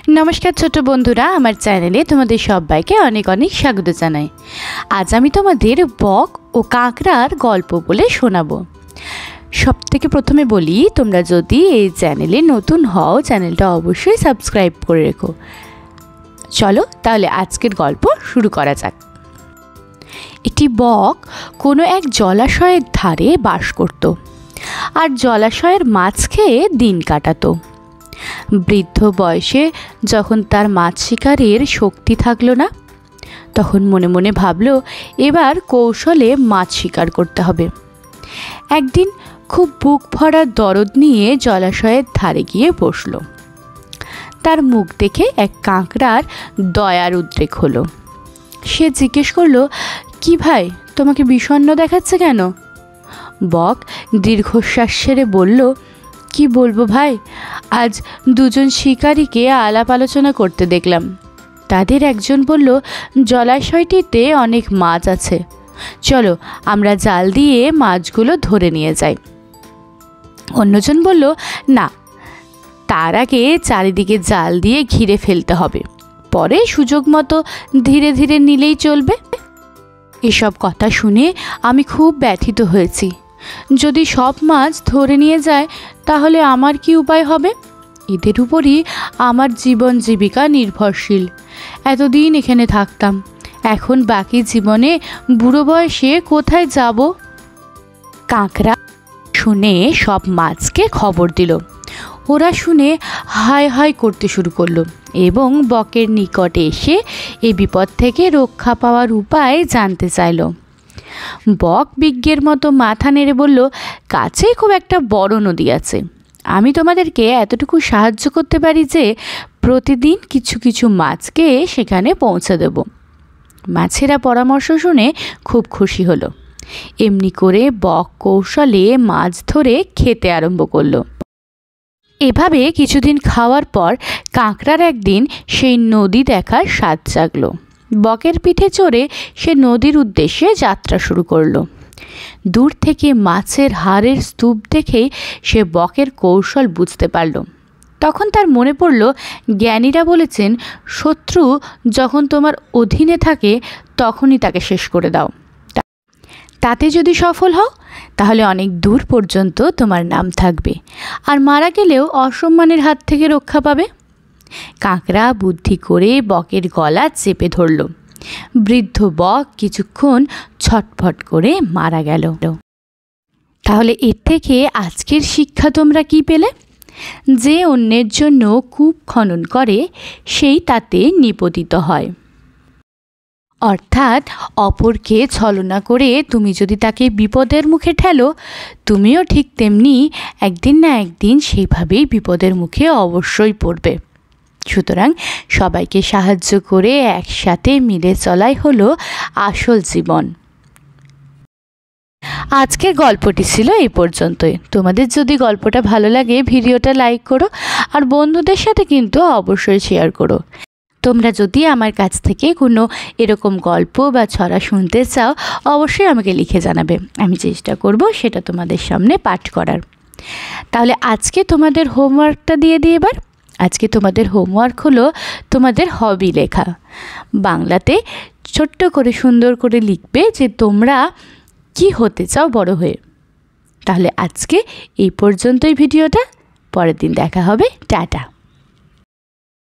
नमस्कार छोट बंधुरा आमार चैनेले तुम्हादेर सबाइके अनेक अनेक स्वागत जानाई। आज आमी तोमादेर बक ओ कांकड़ार गल्प बोले शोनाबो। सबथेके प्रथमे बोली तोमरा जोदि एई चैनेले नतून हओ चैनेलटा अवश्यई सबस्क्राइब करे रेखो। चलो ताहले आजकेर गल्प शुरू करा जाक। एकटी बक कोनो एक जलाशयेर धारे बास करत आर जलाशयेर माछ खेये दिन काटातो। बृद्ध बयसे जखन तार माछ शिकारेर शक्ति थाकलो ना तखन मने मने भाबलो एबार कौशले माछ शिकार करते हबे। एकदिन खूब बुक भरा दरद निये जलाशयेर धारे गिये बसलो। तार मुख देखे एक कांकड़ार दयार उद्रेक हलो। से जिज्ञेस करलो, कि भाई तोमाके বিষণ্ণ देखाচ্ছে केन? बक दीर्घश्वास सेरे बोल्लो, कि बोलबो भाई, आज दुजन शिकारीके आलाप आलोचना करते देखलाम। तादेर एकजन बोल्लो, जलाशयटीते अनेक माछ आछे, चलो आमरा जाल दिए माछगुलो धरे निये जाई। अन्यजन बोल्लो, ना, तार आगे चारिदिके जाल दिए घिरे फेलते हबे, परे सुयोग मतो धीरे धीरे निलेई चलबे। एसब कथा शुने आमी खूब व्यथित हयेछि। यदि सब माछ धरे निये जाए ताहले आमार कि उपाय हबे? एদের উপরই আমার জীবন জীবিকা নির্ভরশীল। এতদিন এখানে থাকতাম, এখন বাকি জীবনে বুড়ো বয়সে কোথায় যাব? কাঁকড়া শুনে সব মাছকে খবর দিল। ওরা শুনে হায় হায় করতে শুরু করলো এবং বকের নিকটে এসে এই বিপদ থেকে রক্ষা পাওয়ার উপায় জানতে চাইলো। বক বিজ্ঞের মতো মাথা নেড়ে বলল, কাছেই খুব একটা বড় নদী আছে। আমি তোমাদেরকে এতটুকু সাহায্য করতে পারি যে প্রতিদিন কিছু কিছু মাছকে সেখানে পৌঁছে দেব। মাছেরা পরামর্শ শুনে খুব খুশি হলো। এমনি করে বক কৌশলে মাছ ধরে খেতে আরম্ভ করলো। এভাবে কিছুদিন খাওয়ার পর কাঁকড়ার একদিন সেই নদী দেখার স্বাদ জাগলো। বকের পিঠে চড়ে সে নদীর উদ্দেশ্যে যাত্রা শুরু করলো। দূর থেকে মাছের হাড়ের স্তূপ দেখেই সে বকের কৌশল বুঝতে পারল। তখন তার মনে পড়ল, জ্ঞানীরা বলেছেন, শত্রু যখন তোমার অধীনে থাকে তখনই তাকে শেষ করে দাও। তাতে যদি সফল হও তাহলে অনেক দূর পর্যন্ত তোমার নাম থাকবে, আর মারা গেলেও অসম্মানের হাত থেকে রক্ষা পাবে। কাঁকড়া বুদ্ধি করে বকের গলা চেপে ধরল। বৃদ্ধ বক কিছুক্ষণ ছটফট করে মারা গেল। তাহলে এর থেকে আজকের শিক্ষা তোমরা কি পেলে? যে অন্যের জন্য কূপ খনন করে সেই তাতে নিপতিত হয়। অর্থাৎ অপরকে ছলনা করে তুমি যদি তাকে বিপদের মুখে ঠেলো, তুমিও ঠিক তেমনি একদিন না একদিন সেইভাবেই বিপদের মুখে অবশ্যই পড়বে। সুতরাং সবাইকে সাহায্য করে একসাথে মিলে চলাই হলো আসল জীবন। আজকের গল্পটি ছিল এই পর্যন্তই। তোমাদের যদি গল্পটা ভালো লাগে ভিডিওটা লাইক করো, আর বন্ধুদের সাথে কিন্তু অবশ্যই শেয়ার করো। তোমরা যদি আমার কাছ থেকে কোনো এরকম গল্প বা ছড়া শুনতে চাও অবশ্যই আমাকে লিখে জানাবে, আমি চেষ্টা করব সেটা তোমাদের সামনে পাঠ করার। তাহলে আজকে তোমাদের হোমওয়ার্কটা দিয়ে দিই। এবার আজকে তোমাদের হোমওয়ার্ক হলো তোমাদের হবি লেখা। বাংলাতে ছোট্ট করে সুন্দর করে লিখবে যে তোমরা কি হতে চাও বড় হয়ে। তাহলে আজকে এই পর্যন্তই ভিডিওটা, পরের দিন দেখা হবে। টাটা।